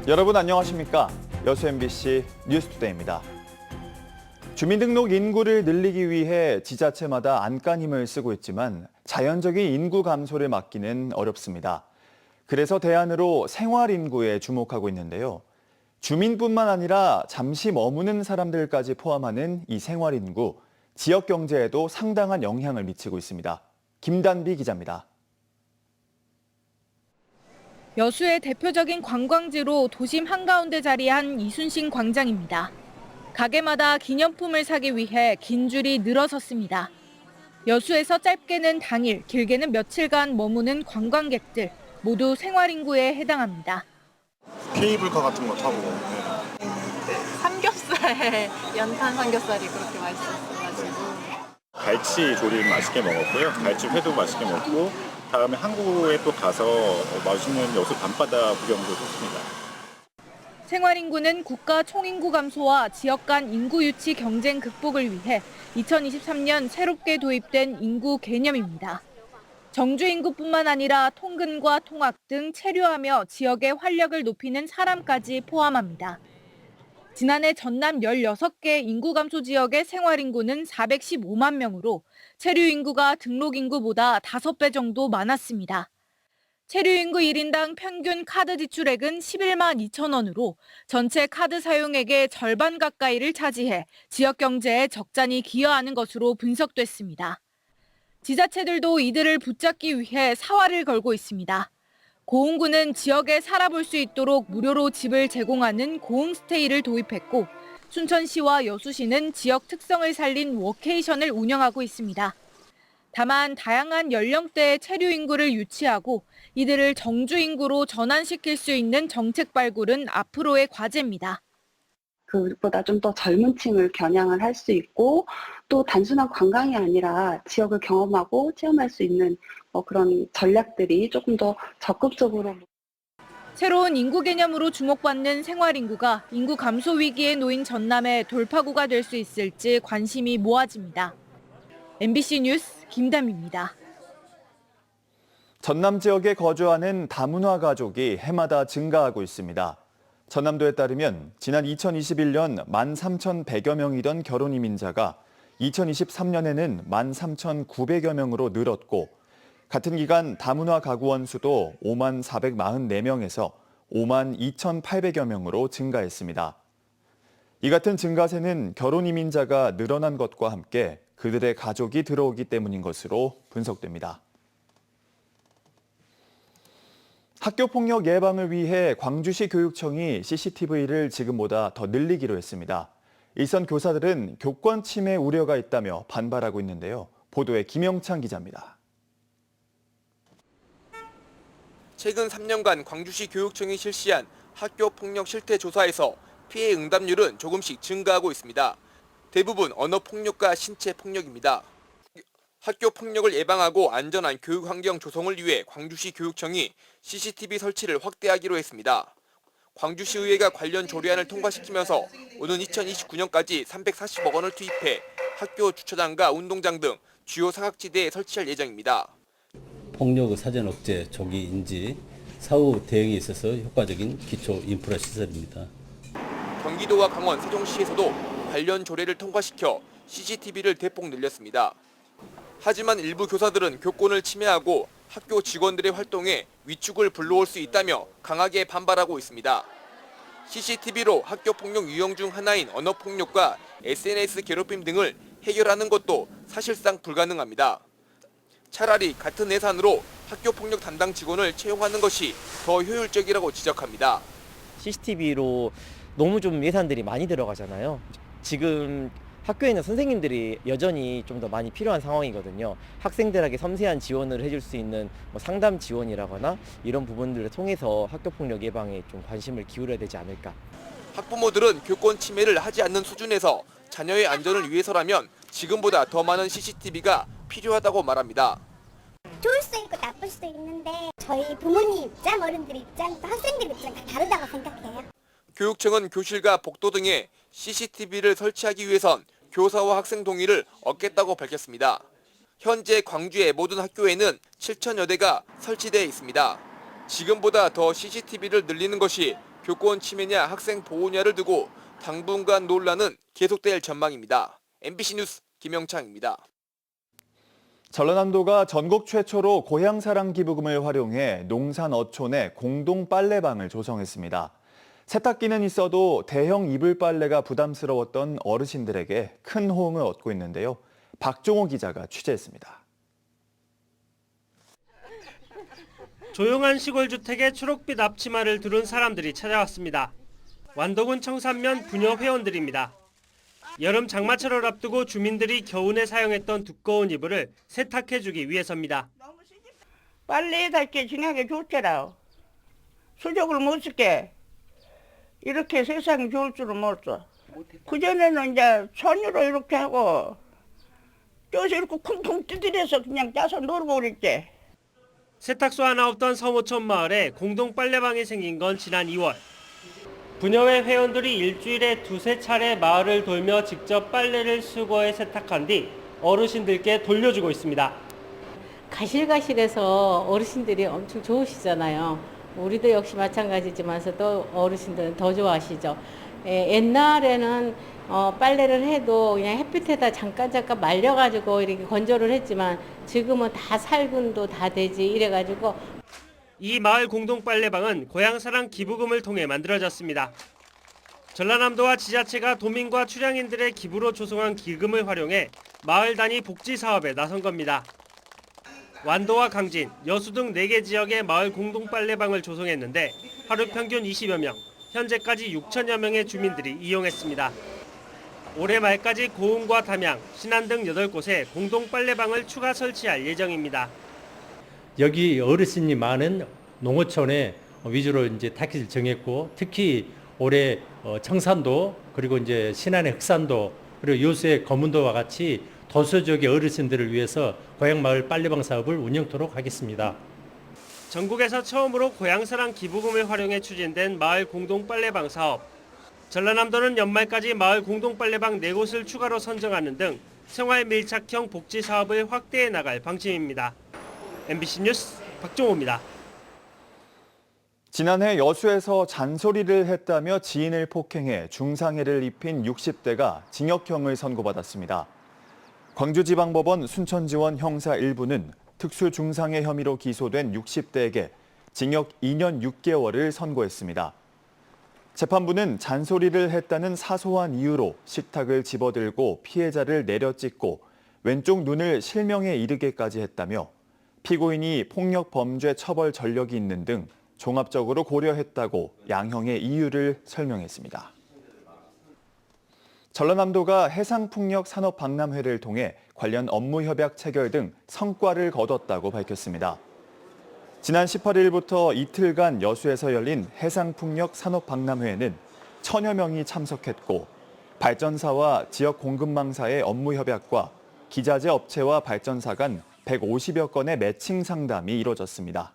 여러분 안녕하십니까? 여수 MBC 뉴스투데이입니다. 주민등록 인구를 늘리기 위해 지자체마다 안간힘을 쓰고 있지만 자연적인 인구 감소를 막기는 어렵습니다. 그래서 대안으로 생활인구에 주목하고 있는데요. 주민뿐만 아니라 잠시 머무는 사람들까지 포함하는 이 생활인구, 지역 경제에도 상당한 영향을 미치고 있습니다. 김단비 기자입니다. 여수의 대표적인 관광지로 도심 한가운데 자리한 이순신 광장입니다. 가게마다 기념품을 사기 위해 긴 줄이 늘어섰습니다. 여수에서 짧게는 당일, 길게는 며칠간 머무는 관광객들 모두 생활인구에 해당합니다. 케이블카 같은 거 타고. 삼겹살, 연탄 삼겹살이 그렇게 맛있었어가지고. 갈치 조림 맛있게 먹었고요. 갈치 회도 맛있게 먹고 다음에 항구에 또 가서 맛있는 여수 밤바다 구경도 좋습니다. 생활인구는 국가 총인구 감소와 지역 간 인구 유치 경쟁 극복을 위해 2023년 새롭게 도입된 인구 개념입니다. 정주 인구뿐만 아니라 통근과 통학 등 체류하며 지역의 활력을 높이는 사람까지 포함합니다. 지난해 전남 16개 인구 감소 지역의 생활인구는 415만 명으로 체류 인구가 등록 인구보다 5배 정도 많았습니다. 체류 인구 1인당 평균 카드 지출액은 11만 2천 원으로 전체 카드 사용액의 절반 가까이를 차지해 지역 경제에 적잖이 기여하는 것으로 분석됐습니다. 지자체들도 이들을 붙잡기 위해 사활을 걸고 있습니다. 고흥구는 지역에 살아볼 수 있도록 무료로 집을 제공하는 고흥스테이를 도입했고 순천시와 여수시는 지역 특성을 살린 워케이션을 운영하고 있습니다. 다만 다양한 연령대의 체류 인구를 유치하고 이들을 정주 인구로 전환시킬 수 있는 정책 발굴은 앞으로의 과제입니다. 그보다 좀 더 젊은 층을 겨냥을 할 수 있고 또 단순한 관광이 아니라 지역을 경험하고 체험할 수 있는 그런 전략들이 조금 더 적극적으로. 새로운 인구 개념으로 주목받는 생활인구가 인구 감소 위기에 놓인 전남의 돌파구가 될 수 있을지 관심이 모아집니다. MBC 뉴스 김담입니다. 전남 지역에 거주하는 다문화 가족이 해마다 증가하고 있습니다. 전남도에 따르면 지난 2021년 13,100여 명이던 결혼 이민자가 2023년에는 13,900여 명으로 늘었고 같은 기간 다문화 가구원 수도 5만 444명에서 5만 2,800여 명으로 증가했습니다. 이 같은 증가세는 결혼 이민자가 늘어난 것과 함께 그들의 가족이 들어오기 때문인 것으로 분석됩니다. 학교폭력 예방을 위해 광주시 교육청이 CCTV를 지금보다 더 늘리기로 했습니다. 일선 교사들은 교권 침해 우려가 있다며 반발하고 있는데요. 보도에 김영찬 기자입니다. 최근 3년간 광주시 교육청이 실시한 학교폭력 실태 조사에서 피해 응답률은 조금씩 증가하고 있습니다. 대부분 언어폭력과 신체폭력입니다. 학교폭력을 예방하고 안전한 교육 환경 조성을 위해 광주시 교육청이 CCTV 설치를 확대하기로 했습니다. 광주시의회가 관련 조례안을 통과시키면서 오는 2029년까지 340억 원을 투입해 학교 주차장과 운동장 등 주요 사각지대에 설치할 예정입니다. 폭력 사전 억제, 조기 인지, 사후 대응에 있어서 효과적인 기초 인프라 시설입니다. 경기도와 강원, 세종시에서도 관련 조례를 통과시켜 CCTV를 대폭 늘렸습니다. 하지만 일부 교사들은 교권을 침해하고 학교 직원들의 활동에 위축을 불러올 수 있다며 강하게 반발하고 있습니다. CCTV로 학교폭력 유형 중 하나인 언어폭력과 SNS 괴롭힘 등을 해결하는 것도 사실상 불가능합니다. 차라리 같은 예산으로 학교폭력 담당 직원을 채용하는 것이 더 효율적이라고 지적합니다. CCTV로 너무 좀 예산들이 많이 들어가잖아요. 지금 학교에 있는 선생님들이 여전히 좀 더 많이 필요한 상황이거든요. 학생들에게 섬세한 지원을 해줄 수 있는 상담 지원이라거나 이런 부분들을 통해서 학교폭력 예방에 좀 관심을 기울여야 되지 않을까. 학부모들은 교권 침해를 하지 않는 수준에서 자녀의 안전을 위해서라면 지금보다 더 많은 CCTV가 필요하다고 말합니다. 좋을 수도 있고 나쁠 수도 있는데 저희 부모님 입장, 어른들 입장, 또 학생들 입장 다 다르다고 생각해요. 교육청은 교실과 복도 등에 CCTV를 설치하기 위해선 교사와 학생 동의를 얻겠다고 밝혔습니다. 현재 광주의 모든 학교에는 7,000여 대가 설치되어 있습니다. 지금보다 더 CCTV를 늘리는 것이 교권 침해냐 학생 보호냐를 두고 당분간 논란은 계속될 전망입니다. MBC 뉴스 김영창입니다. 전라남도가 전국 최초로 고향사랑 기부금을 활용해 농산 어촌에 공동 빨래방을 조성했습니다. 세탁기는 있어도 대형 이불 빨래가 부담스러웠던 어르신들에게 큰 호응을 얻고 있는데요. 박종호 기자가 취재했습니다. 조용한 시골 주택에 초록빛 앞치마를 두른 사람들이 찾아왔습니다. 완도군 청산면 부녀 회원들입니다. 여름 장마철을 앞두고 주민들이 겨우내 사용했던 두꺼운 이불을 세탁해주기 위해서입니다. 빨래에다 이렇게 지나게 좋더라. 수족을 못 쓸게. 이렇게 세상이 좋을 줄은 몰랐어. 그전에는 이제 손으로 이렇게 하고 쪄서 이렇게 쿵쿵 두드려서 그냥 짜서 놀고 그랬지. 세탁소 하나 없던 서모촌 마을에 공동 빨래방이 생긴 건 지난 2월. 부녀회 회원들이 일주일에 2~3차례 마을을 돌며 직접 빨래를 수거해 세탁한 뒤 어르신들께 돌려주고 있습니다. 가실가실해서 어르신들이 엄청 좋으시잖아요. 우리도 역시 마찬가지지만서도 어르신들은 더 좋아하시죠. 옛날에는 빨래를 해도 그냥 햇빛에다 잠깐 말려가지고 이렇게 건조를 했지만 지금은 다 살균도 다 되지 이래가지고. 이 마을 공동 빨래방은 고향사랑 기부금을 통해 만들어졌습니다. 전라남도와 지자체가 도민과 출향인들의 기부로 조성한 기금을 활용해 마을 단위 복지 사업에 나선 겁니다. 완도와 강진, 여수 등 4개 지역의 마을 공동 빨래방을 조성했는데 하루 평균 20여 명, 현재까지 6천여 명의 주민들이 이용했습니다. 올해 말까지 고흥과 담양, 신안 등 8곳에 공동 빨래방을 추가 설치할 예정입니다. 여기 어르신이 많은 농어촌에 위주로 이제 타깃을 정했고, 특히 올해 청산도, 그리고 이제 신안의 흑산도, 그리고 여수의 거문도와 같이 도서 지역의 어르신들을 위해서 고향마을 빨래방 사업을 운영토록 하겠습니다. 전국에서 처음으로 고향사랑 기부금을 활용해 추진된 마을 공동 빨래방 사업. 전라남도는 연말까지 마을 공동 빨래방 4곳을 추가로 선정하는 등 생활 밀착형 복지 사업을 확대해 나갈 방침입니다. MBC 뉴스 박종호입니다. 지난해 여수에서 잔소리를 했다며 지인을 폭행해 중상해를 입힌 60대가 징역형을 선고받았습니다. 광주지방법원 순천지원 형사 1부는 특수 중상해 혐의로 기소된 60대에게 징역 2년 6개월을 선고했습니다. 재판부는 잔소리를 했다는 사소한 이유로 식탁을 집어들고 피해자를 내려찍고 왼쪽 눈을 실명에 이르게까지 했다며 피고인이 폭력 범죄 처벌 전력이 있는 등 종합적으로 고려했다고 양형의 이유를 설명했습니다. 전라남도가 해상풍력 산업박람회를 통해 관련 업무 협약 체결 등 성과를 거뒀다고 밝혔습니다. 지난 18일부터 이틀간 여수에서 열린 해상풍력 산업박람회에는 1000여 명이 참석했고 발전사와 지역 공급망사의 업무 협약과 기자재 업체와 발전사 간 150여 건의 매칭 상담이 이뤄졌습니다.